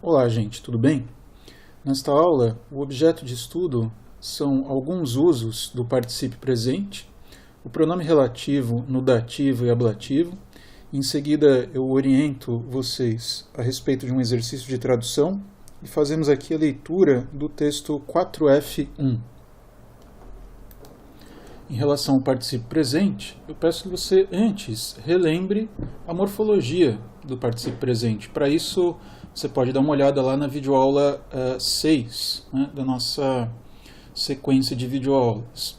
Olá, gente, tudo bem? Nesta aula, o objeto de estudo são alguns usos do particípio presente, o pronome relativo no dativo e ablativo. Em seguida, eu oriento vocês a respeito de um exercício de tradução e fazemos aqui a leitura do texto 4F1. Em relação ao particípio presente, eu peço que você antes relembre a morfologia do particípio presente. Para isso, você pode dar uma olhada lá na videoaula 6, da nossa sequência de videoaulas.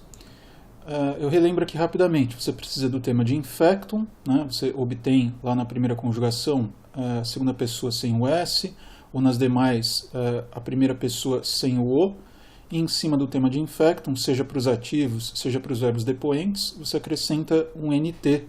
Eu relembro aqui rapidamente, você precisa do tema de infectum, você obtém lá na primeira conjugação a segunda pessoa sem o S, ou nas demais a primeira pessoa sem o O. E em cima do tema de infectum, seja para os ativos, seja para os verbos depoentes, você acrescenta um NT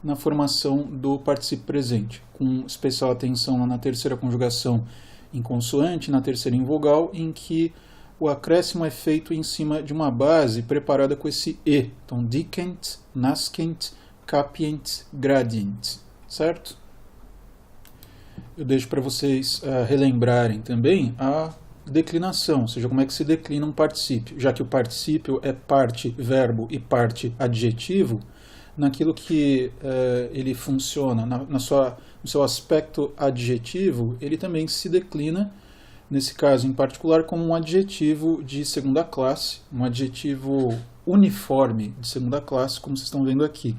na formação do particípio presente, com especial atenção lá na terceira conjugação em consoante, na terceira em vogal, em que o acréscimo é feito em cima de uma base preparada com esse E. Então, dicent, nascent, capient, gradient, certo? Eu deixo para vocês relembrarem também a declinação, ou seja, como é que se declina um particípio, já que o particípio é parte verbo e parte adjetivo. Naquilo que ele funciona no seu aspecto adjetivo, ele também se declina, nesse caso em particular, como um adjetivo de segunda classe, um adjetivo uniforme de segunda classe, como vocês estão vendo aqui.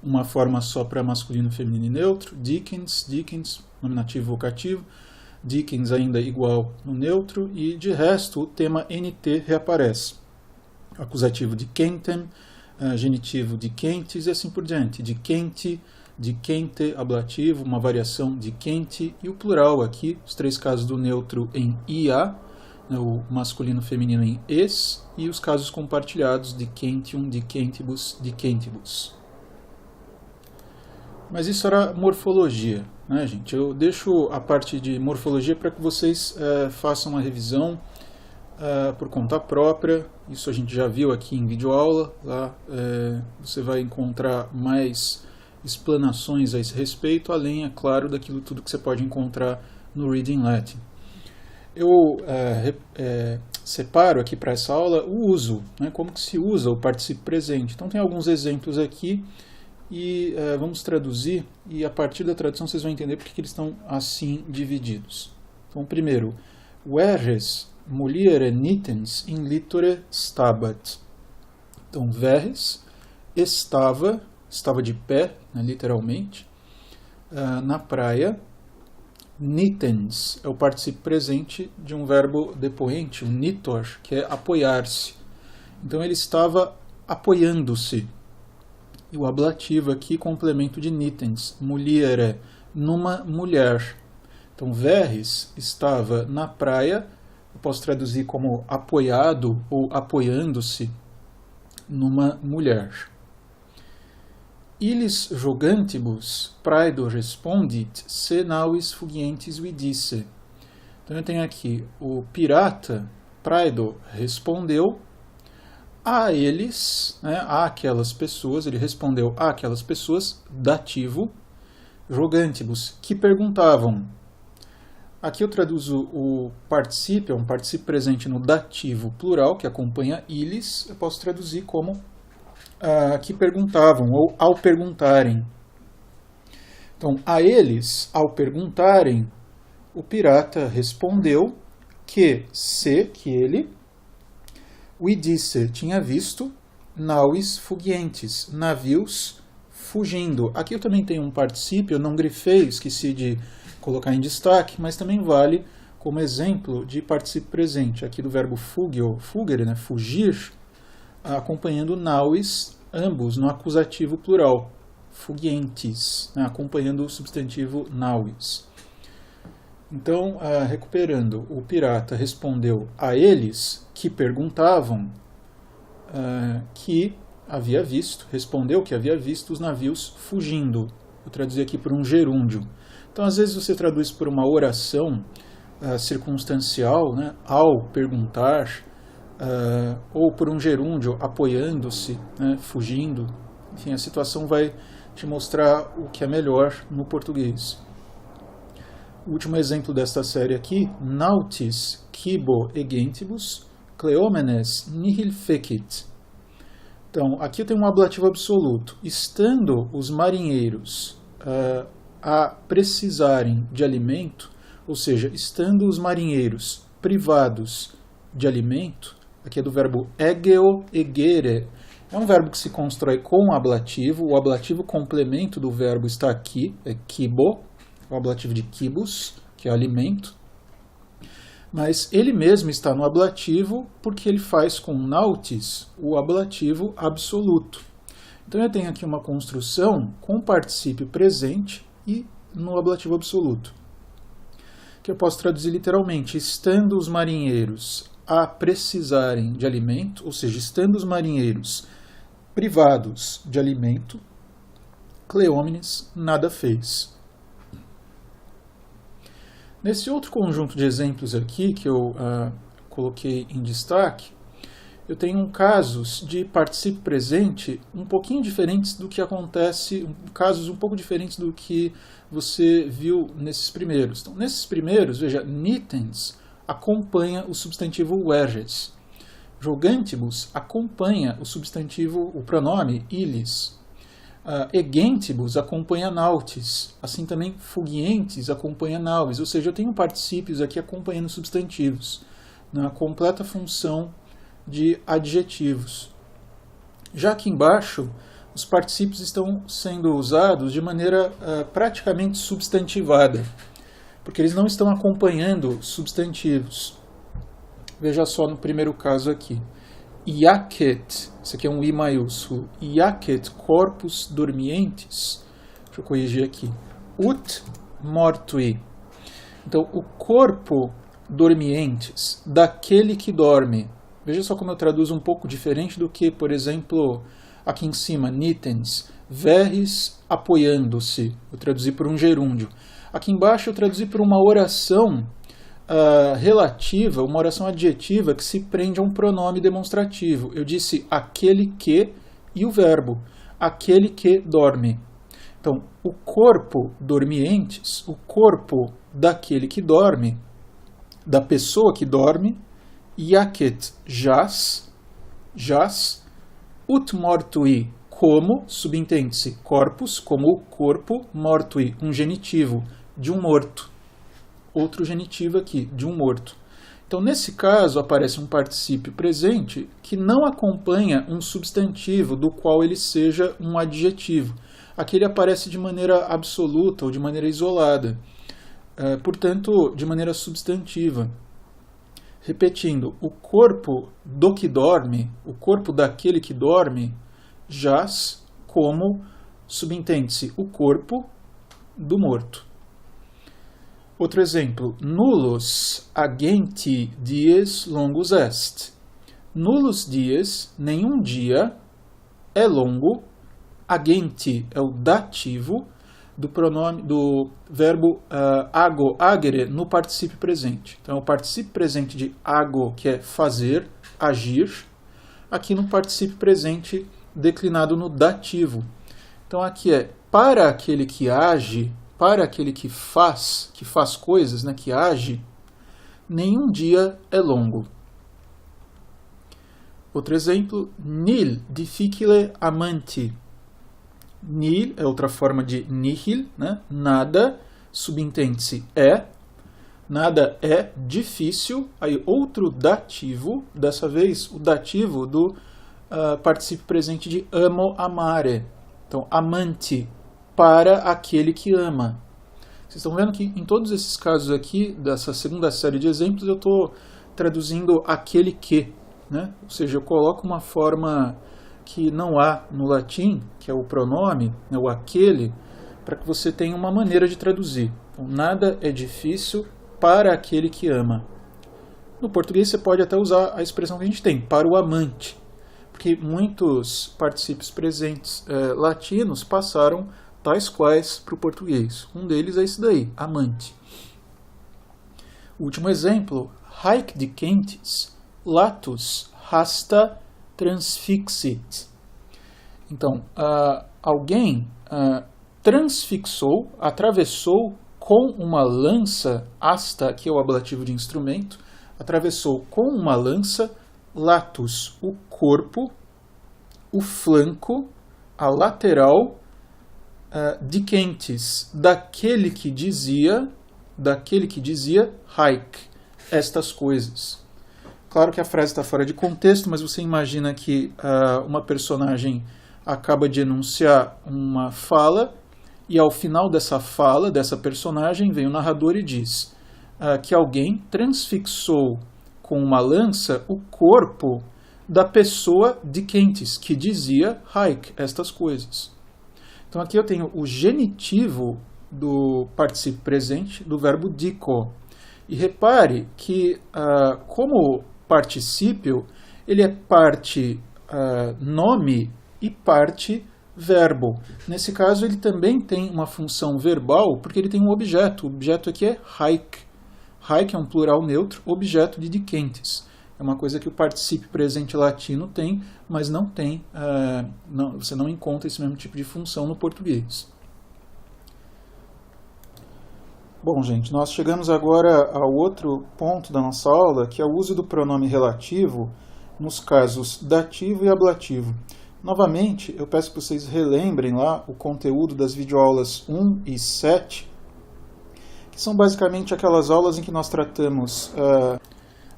Uma forma só para masculino, feminino e neutro, dicens, dicens, nominativo vocativo, dicens ainda igual no neutro, e de resto o tema NT reaparece. Acusativo de quentem, genitivo de quentes e assim por diante. De quente, de quente, ablativo, uma variação de quente, e o plural aqui, os três casos do neutro em IA, o masculino feminino em es, e os casos compartilhados de quentium, de quentibus, de quentibus. Mas isso era morfologia, né, gente? Eu deixo a parte de morfologia para que vocês façam uma revisão por conta própria. Isso a gente já viu aqui em videoaula. Lá você vai encontrar mais explanações a esse respeito, além, é claro, daquilo tudo que você pode encontrar no Reading Latin. Eu separo aqui para essa aula o uso, né, como que se usa o particípio presente. Então tem alguns exemplos aqui e vamos traduzir, e a partir da tradução vocês vão entender porque eles estão assim divididos. Então, primeiro, verres muliere nitens in litore stabat. Então, verres estava de pé, né, literalmente, na praia. Nitens é o particípio presente de um verbo depoente, um nitor, que é apoiar-se. Então, ele estava apoiando-se. E o ablativo aqui, complemento de nitens, muliere, numa mulher. Então, verres estava na praia, eu posso traduzir como apoiado ou apoiando-se numa mulher. Illis jogantibus praedo respondit, se navis fugientes vidice. Então eu tenho aqui o pirata, praedo, respondeu a eles, né, a aquelas pessoas, ele respondeu a aquelas pessoas, dativo, jogantibus, que perguntavam. Aqui eu traduzo o particípio, é um particípio presente no dativo plural, que acompanha illis, eu posso traduzir como que perguntavam, ou ao perguntarem. Então, a eles, ao perguntarem, o pirata respondeu que ele, vidisse, tinha visto, navis fugientes, navios fugindo. Aqui eu também tenho um particípio, eu não grifei, esqueci de colocar em destaque, mas também vale como exemplo de particípio presente, aqui do verbo fugio, fugere, né, fugir, acompanhando navis, ambos no acusativo plural, fugientes, né, acompanhando o substantivo navis. Então, recuperando, o pirata respondeu a eles que perguntavam que havia visto, respondeu que havia visto os navios fugindo. Eu traduzi aqui por um gerúndio. Então, às vezes você traduz por uma oração circunstancial, né, ao perguntar, ou por um gerúndio apoiando-se, né, fugindo. Enfim, a situação vai te mostrar o que é melhor no português. O último exemplo desta série aqui, nautis cibo egentibus, cleomenes nihil fecit. Então, aqui eu tenho um ablativo absoluto. Estando os marinheiros a precisarem de alimento, ou seja, estando os marinheiros privados de alimento, aqui é do verbo egeo egere, é um verbo que se constrói com ablativo, o ablativo complemento do verbo está aqui, é cibo, o ablativo de cibus, que é alimento, mas ele mesmo está no ablativo porque ele faz com nautis o ablativo absoluto. Então eu tenho aqui uma construção com particípio presente e no ablativo absoluto, que eu posso traduzir literalmente, estando os marinheiros a precisarem de alimento, ou seja, estando os marinheiros privados de alimento, Cleómenes nada fez. Nesse outro conjunto de exemplos aqui, que eu coloquei em destaque, eu tenho casos de particípio presente um pouquinho diferentes do que acontece, casos um pouco diferentes do que você viu nesses primeiros. Então, nesses primeiros, veja, nitens acompanha o substantivo verges. Jogantibus acompanha o substantivo, o pronome illis. Egentibus acompanha nautis. Assim também fugientes acompanha nauvis. Ou seja, eu tenho particípios aqui acompanhando substantivos, na completa função de adjetivos. Já aqui embaixo, os particípios estão sendo usados de maneira praticamente substantivada, porque eles não estão acompanhando substantivos. Veja só no primeiro caso aqui. Iacet, isso aqui é um I maiúsculo, iacet corpus dormientes, deixa eu corrigir aqui, ut mortui. Então, o corpo dormientes, daquele que dorme. Veja só como eu traduzo um pouco diferente do que, por exemplo, aqui em cima, nitens, verres apoiando-se. Eu traduzi por um gerúndio. Aqui embaixo eu traduzi por uma oração relativa, uma oração adjetiva que se prende a um pronome demonstrativo. Eu disse aquele que e o verbo, aquele que dorme. Então, o corpo dormientes, o corpo daquele que dorme, da pessoa que dorme, iacet jaz, ut mortui, como, subentende-se, corpus, como o corpo, mortui, um genitivo, de um morto. Outro genitivo aqui, de um morto. Então, nesse caso, aparece um particípio presente que não acompanha um substantivo do qual ele seja um adjetivo. Aqui ele aparece de maneira absoluta ou de maneira isolada, portanto, de maneira substantiva. Repetindo, o corpo do que dorme, o corpo daquele que dorme, jaz como, subentende-se, o corpo do morto. Outro exemplo, nullus agenti dies longus est. Nullus dies, nenhum dia, é longo. Agenti é o dativo do pronome, do verbo ago, agere, no particípio presente. Então, é o particípio presente de ago, que é fazer, agir, aqui no particípio presente declinado no dativo. Então, aqui é para aquele que age, para aquele que faz coisas, né, que age, nenhum dia é longo. Outro exemplo, nil difficile amanti. Nil é outra forma de nihil, né? Nada, subentende-se é, nada é difícil, aí outro dativo, dessa vez o dativo do particípio presente de amo, amare. Então, amanti, para aquele que ama. Vocês estão vendo que em todos esses casos aqui, dessa segunda série de exemplos, eu estou traduzindo aquele que, né? Ou seja, eu coloco uma forma que não há no latim, que é o pronome, né, o aquele, para que você tenha uma maneira de traduzir. Então, nada é difícil para aquele que ama. No português você pode até usar a expressão que a gente tem, para o amante, porque muitos particípios presentes latinos passaram tais quais para o português. Um deles é esse daí, amante. O último exemplo, haec dicentes, latus hasta transfixit. Então, alguém transfixou, atravessou com uma lança, asta, que é o ablativo de instrumento, atravessou com uma lança latus, o corpo, o flanco, a lateral, dicentes, daquele que dizia haec, estas coisas. Claro que a frase está fora de contexto, mas você imagina que uma personagem acaba de enunciar uma fala, e ao final dessa fala, dessa personagem, vem o narrador e diz que alguém transfixou com uma lança o corpo da pessoa dicentes, que dizia haec, estas coisas. Então aqui eu tenho o genitivo do particípio presente do verbo dico. E repare que, como particípio, ele é parte nome e parte verbo. Nesse caso, ele também tem uma função verbal, porque ele tem um objeto. O objeto aqui é haec. Haec é um plural neutro, objeto de dicentes. É uma coisa que o particípio presente latino tem, mas não tem, você não encontra esse mesmo tipo de função no português. Bom, gente, nós chegamos agora ao outro ponto da nossa aula, que é o uso do pronome relativo nos casos dativo e ablativo. Novamente, eu peço que vocês relembrem lá o conteúdo das videoaulas 1 e 7, que são basicamente aquelas aulas em que nós tratamos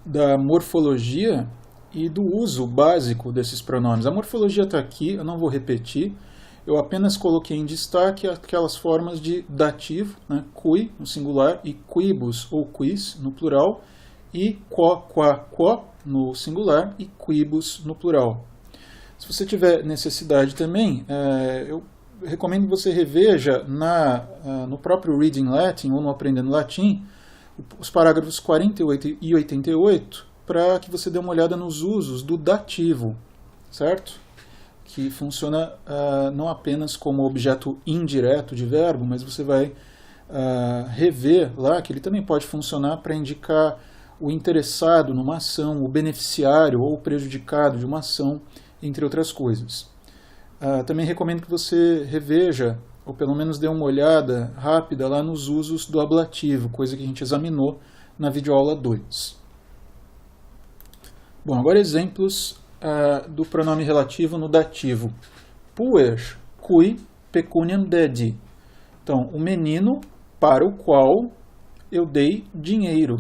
da morfologia e do uso básico desses pronomes. A morfologia está aqui, eu não vou repetir. Eu apenas coloquei em destaque aquelas formas de dativo, né, cui no singular e quibus ou quis no plural, e quo, qua, quo no singular e quibus no plural. Se você tiver necessidade também, eu recomendo que você reveja no próprio Reading Latin ou no Aprendendo Latim os parágrafos 48 e 88 para que você dê uma olhada nos usos do dativo, certo? Que funciona não apenas como objeto indireto de verbo, mas você vai rever lá que ele também pode funcionar para indicar o interessado numa ação, o beneficiário ou o prejudicado de uma ação, entre outras coisas. Também recomendo que você reveja, ou pelo menos dê uma olhada rápida lá nos usos do ablativo, coisa que a gente examinou na videoaula 2. Bom, agora exemplos do pronome relativo no dativo. Puer, cui pecuniam dedi. Então, o menino para o qual eu dei dinheiro.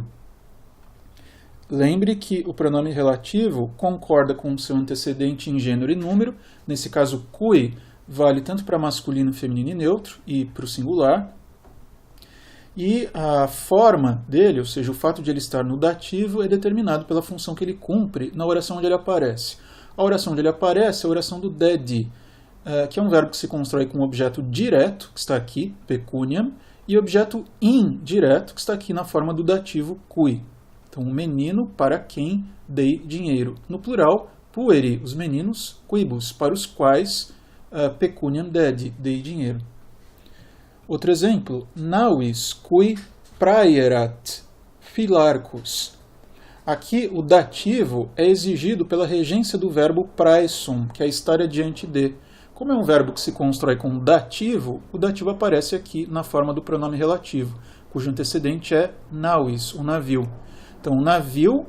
Lembre que o pronome relativo concorda com o seu antecedente em gênero e número. Nesse caso, cui vale tanto para masculino, feminino e neutro e para o singular. E a forma dele, ou seja, o fato de ele estar no dativo, é determinado pela função que ele cumpre na oração onde ele aparece. A oração onde ele aparece é a oração do dedi, que é um verbo que se constrói com um objeto direto, que está aqui, pecuniam, e objeto indireto, que está aqui na forma do dativo cui. Então, o menino para quem dei dinheiro. No plural, pueri, os meninos, quibus, para os quais pecuniam dedi, dei dinheiro. Outro exemplo, navis cui praerat philarchus. Aqui o dativo é exigido pela regência do verbo praesum, que é estar adiante de. Como é um verbo que se constrói com dativo, o dativo aparece aqui na forma do pronome relativo, cujo antecedente é navis, o navio. Então, o navio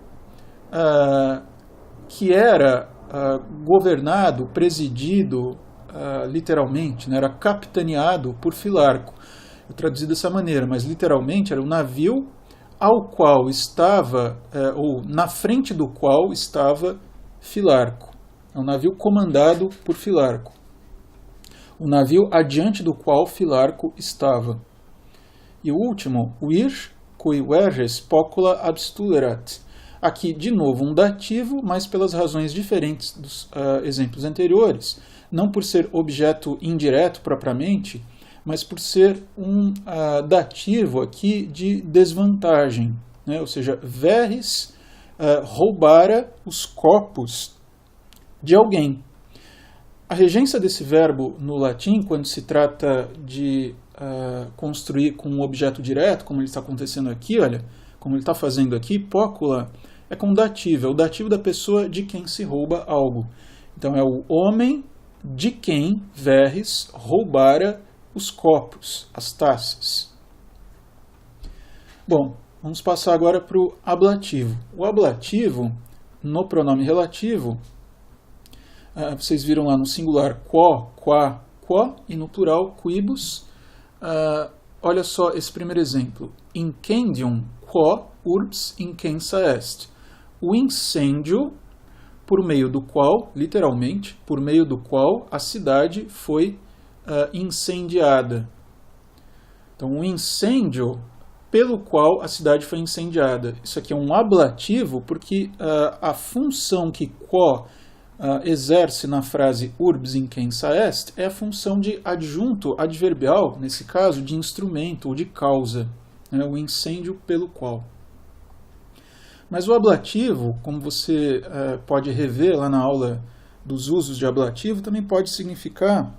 que era governado, presidido, literalmente, né, era capitaneado por Filarco. Eu traduzi dessa maneira, mas literalmente era um navio ao qual estava, ou na frente do qual estava Filarco. É um navio comandado por Filarco. O navio adiante do qual Filarco estava. E o último, vir cui verges pocula abstulerat. Aqui, de novo, um dativo, mas pelas razões diferentes dos exemplos anteriores. Não por ser objeto indireto propriamente, mas por ser um dativo aqui de desvantagem. Né? Ou seja, verres roubara os copos de alguém. A regência desse verbo no latim, quando se trata de construir com um objeto direto, como ele está acontecendo aqui, olha, como ele está fazendo aqui, pócula, é com dativo, é o dativo da pessoa de quem se rouba algo. Então é o homem de quem verres roubara os copos, as taças. Bom, vamos passar agora para o ablativo. O ablativo, no pronome relativo, vocês viram lá no singular quo, qua, quo, e no plural quibus. Olha só esse primeiro exemplo. Incendium quo urbs incensa est. O incêndio por meio do qual, literalmente, por meio do qual a cidade foi incendiada. Então, um incêndio pelo qual a cidade foi incendiada. Isso aqui é um ablativo porque a função que quo exerce na frase urbs incensa est é a função de adjunto adverbial, nesse caso, de instrumento ou de causa, né, o incêndio pelo qual. Mas o ablativo, como você pode rever lá na aula dos usos de ablativo, também pode significar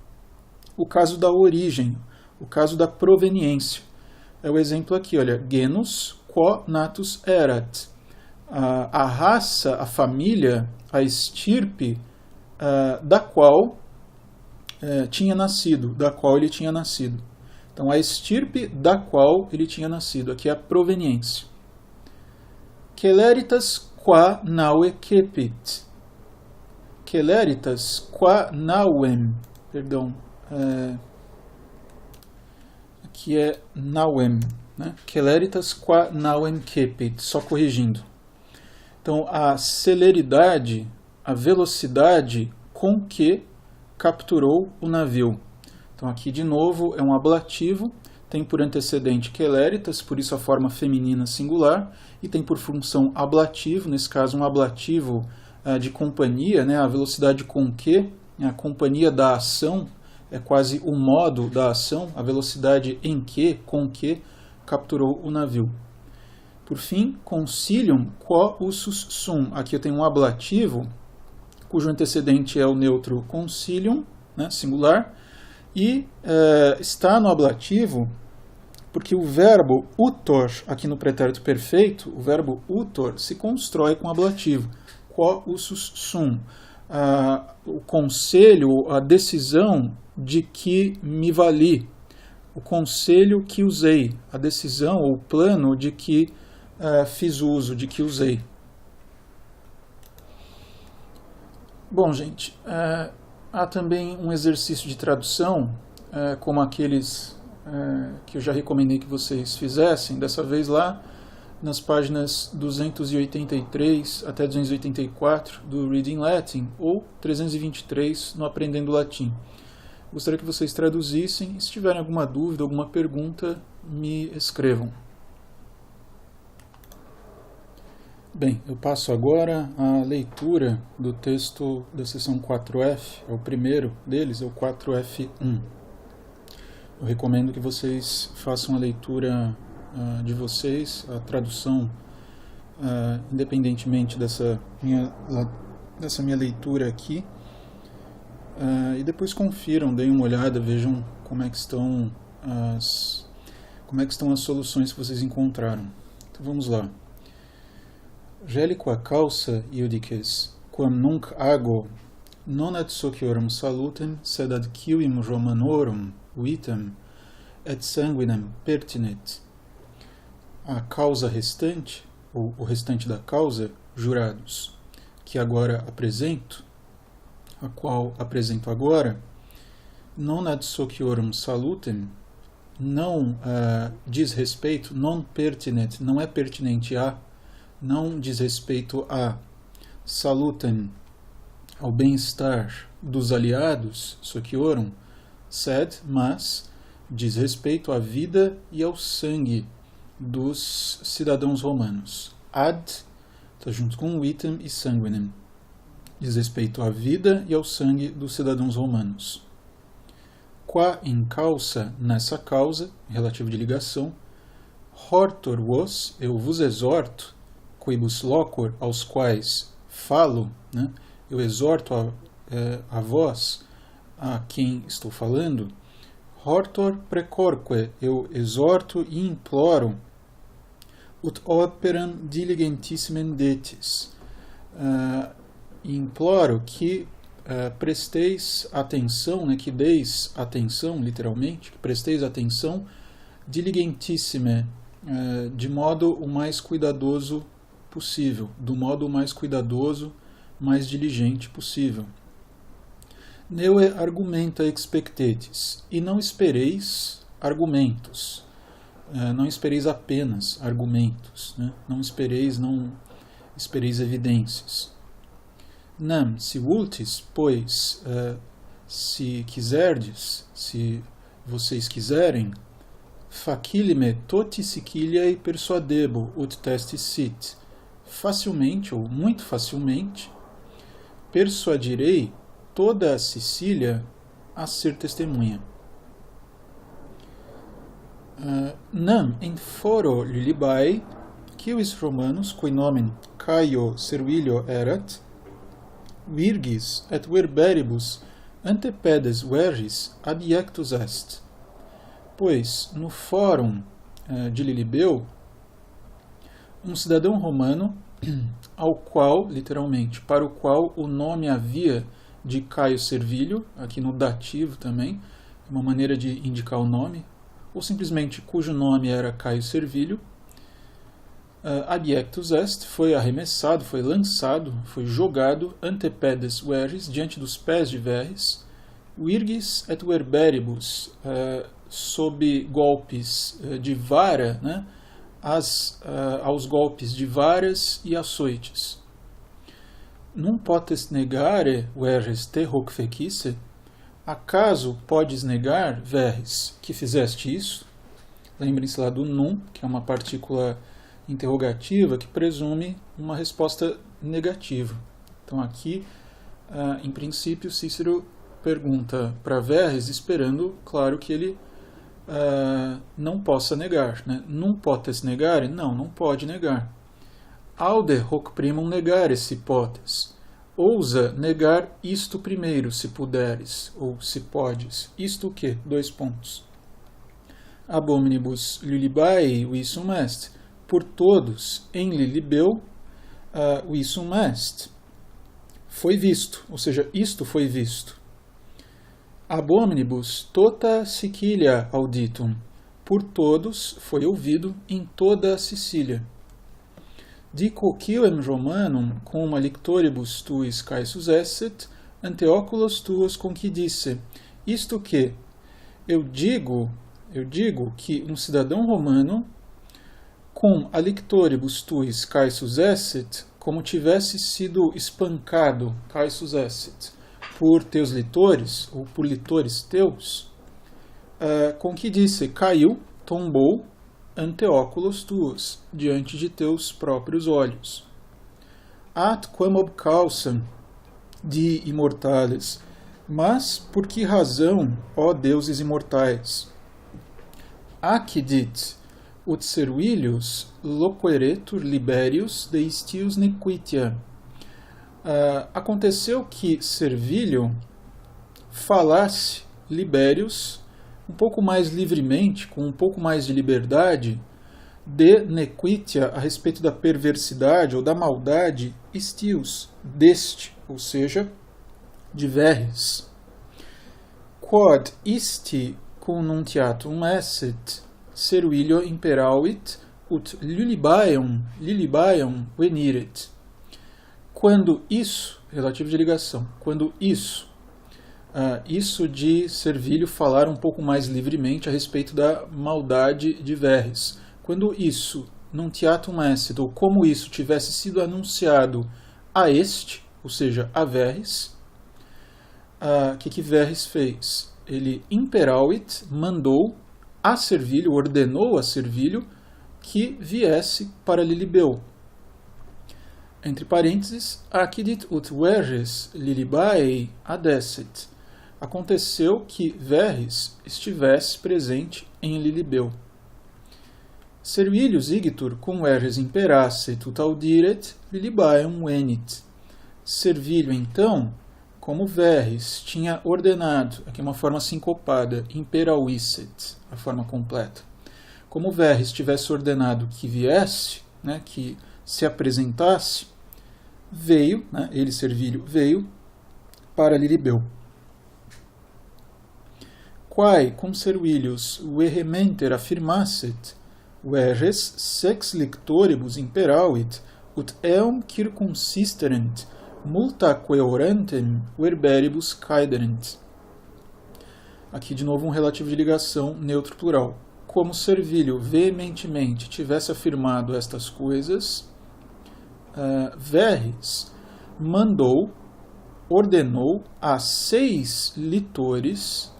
o caso da origem, o caso da proveniência. É o exemplo aqui, olha, genus quo natus erat. A raça, a família, a estirpe da qual tinha nascido, da qual ele tinha nascido. Então, a estirpe da qual ele tinha nascido, aqui é a proveniência. Celeritas qua naue cepit. Celeritas qua nauem. Perdão. Aqui é nauem. Né? Celeritas qua nauem cepit. Só corrigindo. Então, a celeridade, a velocidade com que capturou o navio. Então, aqui, de novo, é um ablativo. Tem por antecedente celeritas, por isso a forma feminina singular, e tem por função ablativo, nesse caso um ablativo de companhia, né, a velocidade com que, a companhia da ação, é quase o modo da ação, a velocidade em que, com que, capturou o navio. Por fim, concilium quo usus sum. Aqui eu tenho um ablativo, cujo antecedente é o neutro concilium, né, singular, e está no ablativo porque o verbo utor, aqui no pretérito perfeito, o verbo utor se constrói com ablativo. Quo usus sum. O conselho, a decisão de que me vali. O conselho que usei. A decisão ou plano de que fiz uso, de que usei. Bom, gente, há também um exercício de tradução, como aqueles que eu já recomendei que vocês fizessem, dessa vez lá nas páginas 283 até 284 do Reading Latin, ou 323 no Aprendendo Latim. Gostaria que vocês traduzissem, e se tiverem alguma dúvida, alguma pergunta, me escrevam. Bem, eu passo agora a leitura do texto da seção 4F, é o primeiro deles, é o 4F1. Eu recomendo que vocês façam a leitura de vocês, a tradução, independentemente dessa minha leitura aqui, e depois confiram, deem uma olhada, vejam como é que estão as soluções que vocês encontraram. Então vamos lá. Reliqua causa iudices, quam nunc ago, non ad sociorum salutem, sed ad quivim Romanorum vitam et sanguinem pertinet. A causa restante, ou o restante da causa, jurados, que agora apresento, a qual apresento agora, non ad sociorum salutem, não diz respeito, non pertinet, não é pertinente a, não diz respeito a, salutem, ao bem-estar dos aliados, sociorum, sed, mas, diz respeito à vida e ao sangue dos cidadãos romanos. Ad, está junto com vitam e sanguinem. Diz respeito à vida e ao sangue dos cidadãos romanos. Qua in causa, nessa causa, relativo de ligação, hortor vos, eu vos exorto, quibus locor, aos quais falo, né? Eu exorto a vós, a quem estou falando, hortor precorque, eu exorto e imploro, ut operam diligentissimem detis, imploro que presteis atenção, né, que deis atenção, literalmente, que presteis atenção, diligentissime, de modo o mais cuidadoso possível, do modo o mais cuidadoso, mais diligente possível. Neue argumenta expectetis, e não espereis argumentos, não espereis apenas argumentos, né? não espereis evidências. Nam, se vultis, pois, se quiserdes, se vocês quiserem, facilime toti siciliae persuadebo ut testis sit, facilmente ou muito facilmente persuadirei toda a Sicília a ser testemunha. Nam in foro Lilybae, civis Romanus, cui nomen Caio Servilio erat, virgis et verberibus antepedes verris adiectus est. Pois, no fórum de Lilibeu, um cidadão romano, ao qual, literalmente, para o qual o nome havia de Caio Servilio, aqui no dativo também, uma maneira de indicar o nome, ou simplesmente cujo nome era Caio Servilio, adiectus est, foi arremessado, foi lançado, foi jogado ante pedes verris, diante dos pés de Verres, virgis et verberibus, sob golpes de vara, né, aos golpes de varas e açoites. Num potes negare, Verres, te hoc fecisse? Acaso podes negar, Verres, que fizeste isso? Lembrem-se lá do num, que é uma partícula interrogativa que presume uma resposta negativa. Então aqui, em princípio, Cícero pergunta para Verres, esperando, claro, que ele não possa negar. Né? Num potes negare? Não pode negar. Aude hoc primum negare si potes. Ousa negar isto primeiro, se puderes, ou se podes. Isto o quê? 2 pontos. Ab omnibus Lilybae visum est. Por todos em Lilibeu visum est. Foi visto, ou seja, isto foi visto. Ab omnibus tota Sicilia auditum. Por todos foi ouvido em toda a Sicília. Dico quiem Romanum cum lictoribus tuis caesus esset, ante oculos tuos conquidisse. Isto que eu digo que um cidadão romano, cum lictoribus tuis caesus esset, como tivesse sido espancado, caesus esset, por teus litores, ou por litores teus, conquidisse, caiu, tombou, ante oculos tuos, diante de teus próprios olhos. At quam obcausam, di imortales, mas por que razão, ó deuses imortais? Accidit, ut Servilius loqueretur Liberius deistius nequitia. Aconteceu que Servilio falasse Liberius um pouco mais livremente, com um pouco mais de liberdade, de nequitia, a respeito da perversidade ou da maldade, istius, deste, ou seja, de Verres. Quod isti connunciatum esset, Servilio imperavit, ut Lilybaeum veniret. Quando isso, relativo de ligação, quando isso de Servilio falar um pouco mais livremente a respeito da maldade de Verres. Quando isso, nuntiatum esset, ou como isso tivesse sido anunciado a este, ou seja, a Verres, o que Verres fez? Ele imperavit, mandou a Servilio, ordenou a Servilio que viesse para Lilibeu. Entre parênteses, accidit ut Verres Lilybae adesset. Aconteceu que Verres estivesse presente em Lilibeu. Servilius igitur cum Verres imperasset ut audiret Lilybaeum venit. Servilio, então, como Verres tinha ordenado, aqui é uma forma sincopada, imperavit, a forma completa. Como Verres tivesse ordenado que viesse, né, que se apresentasse, veio, né, ele, Servilio, veio para Lilibeu. Quae cum Servilius vehementer affirmasset, veres sex lictoribus imperavit, ut eum circumsisterent, multaque orantem verberibus caederent. Aqui de novo um relativo de ligação neutro plural. Como Servilio veementemente tivesse afirmado estas coisas, Verres ordenou a 6 litores,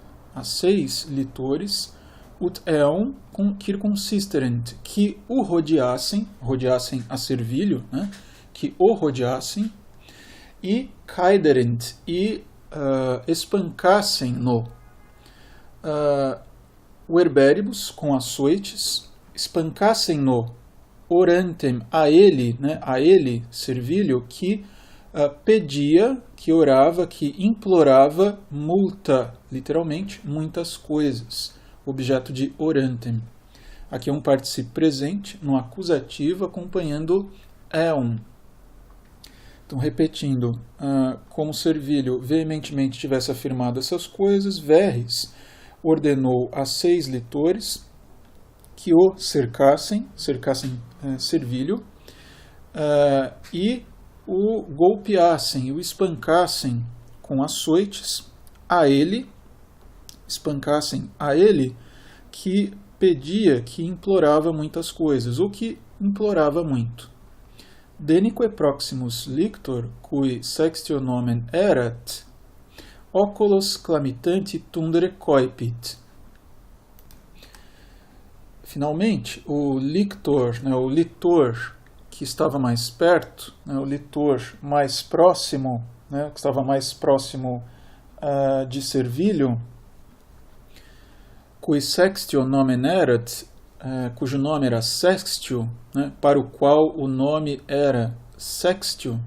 ut eum circumsisterent, que o rodeassem a Servilio, né, que o rodeassem, e caederent, e espancassem-no, verberibus, com açoites, espancassem-no, orantem, a ele, Servilio, que pedia, que orava, que implorava, multa, literalmente, muitas coisas, objeto de orantem. Aqui é um particípio presente, no acusativo, acompanhando eum. Então, repetindo, como Servilio veementemente tivesse afirmado essas coisas, Verres ordenou a 6 litores que o cercassem Servilio, e o golpeassem, o espancassem com açoites a ele, que pedia, que implorava muitas coisas, ou que implorava muito. Denique proximus lictor, cui sextio nomen erat, oculos clamitanti tundere coipit. Finalmente, o lictor, o litor que estava mais perto, o litor mais próximo, que estava mais próximo de Servilio, cui sextio nomen erat, cujo nome era Sextio, para o qual o nome era Sextio,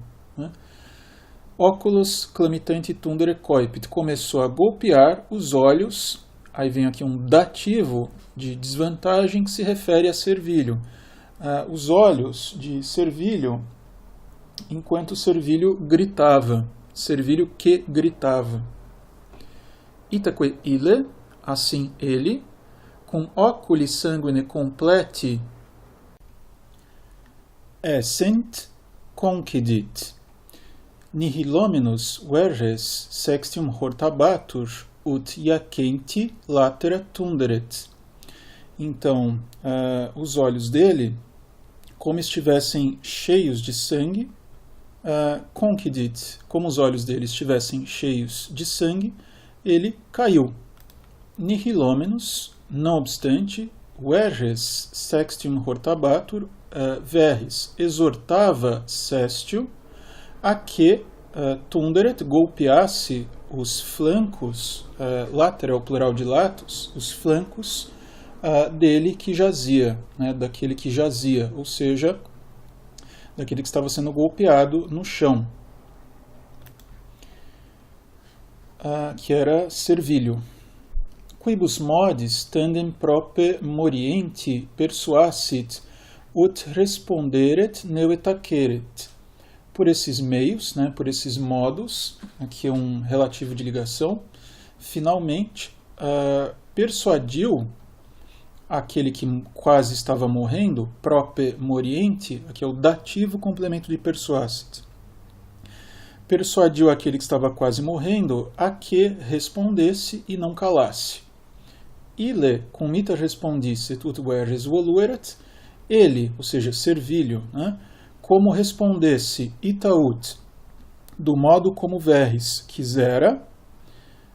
oculos clamitanti tundere coipit, começou a golpear os olhos. Aí vem aqui um dativo de desvantagem que se refere a Servilio. Os olhos de Servilio, enquanto Servilio gritava. Servilio que gritava. Itaque ille, assim ele, cum oculi sanguine completi, essent concidit. Nihilominus verres sextium hortabatur, ut iacenti latera tunderet. Então, os olhos dele, como estivessem cheios de sangue, concidit, como os olhos dele estivessem cheios de sangue, ele caiu. Nihilominus, não obstante, verres sextium hortabatur, Verres exortava Sestio a que tunderet, golpeasse os flancos, lateral, plural de latus, os flancos dele que jazia, daquele que jazia, ou seja, daquele que estava sendo golpeado no chão, que era Servilio. Quibus modis tandem prope morienti persuasit ut responderet neuetaceret. Por esses meios, por esses modos, aqui é um relativo de ligação, finalmente persuadiu aquele que quase estava morrendo, prope morienti, aqui é o dativo complemento de persuasit. Persuadiu aquele que estava quase morrendo a que respondesse e não calasse. Ille cum ita respondisset ut verres voluerat, ele, ou seja, Servilio, como respondesse itaut, do modo como Verres quisera,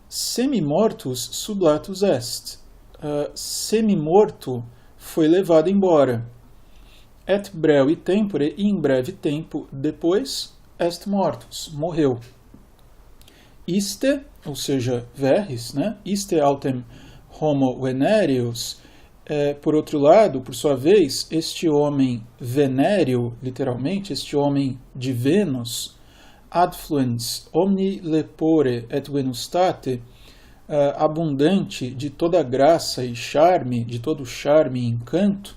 semimortus sublatus est. Semimorto foi levado embora. Et brevi tempore, e em breve tempo depois, est mortus, morreu. Iste, ou seja, Verres, iste autem homo venerius, por outro lado, por sua vez, este homem venéreo, literalmente, este homem de Vênus, adfluens omni lepore et venustate, abundante de toda graça e charme, de todo charme e encanto,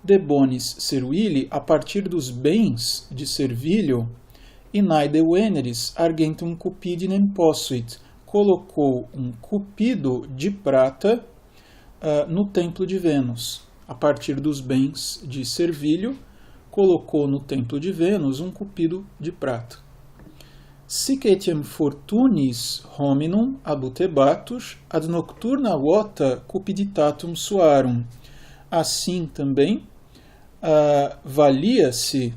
de bonis servili, a partir dos bens de Servilio, inaide veneris argentum cupidinem possuit, colocou um cupido de prata no templo de Vênus. a partir dos bens de Servilho, colocou no templo de Vênus um cupido de prata. Sic etiam fortunis hominum abutebatus ad nocturna vota cupiditatum suarum. Assim também valia-se,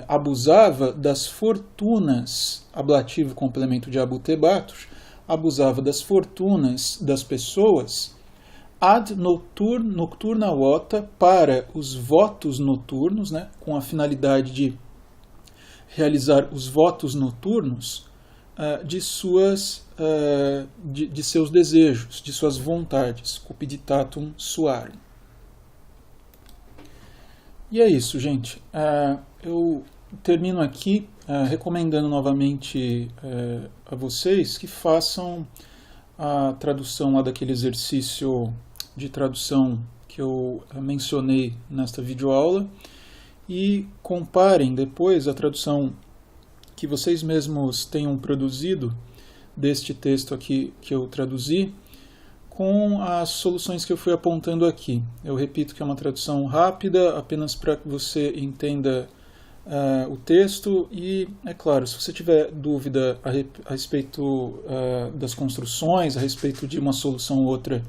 abusava das fortunas, ablativo complemento de abutebatus, abusava das fortunas das pessoas ad nocturna vota, para os votos noturnos, com a finalidade de realizar os votos noturnos de seus desejos, de suas vontades, cupiditatum suarum. E é isso, gente. Eu termino aqui recomendando novamente a vocês que façam a tradução lá daquele exercício de tradução que eu mencionei nesta videoaula e comparem depois a tradução que vocês mesmos tenham produzido deste texto aqui que eu traduzi com as soluções que eu fui apontando aqui. Eu repito que é uma tradução rápida, apenas para que você entenda o texto e, é claro, se você tiver dúvida a respeito das construções, a respeito de uma solução ou outra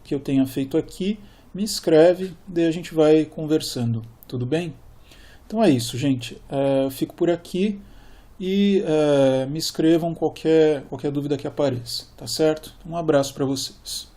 que eu tenha feito aqui, me escreve, daí a gente vai conversando, tudo bem? Então é isso, gente. Eu fico por aqui e me escrevam qualquer dúvida que apareça, tá certo? Um abraço para vocês.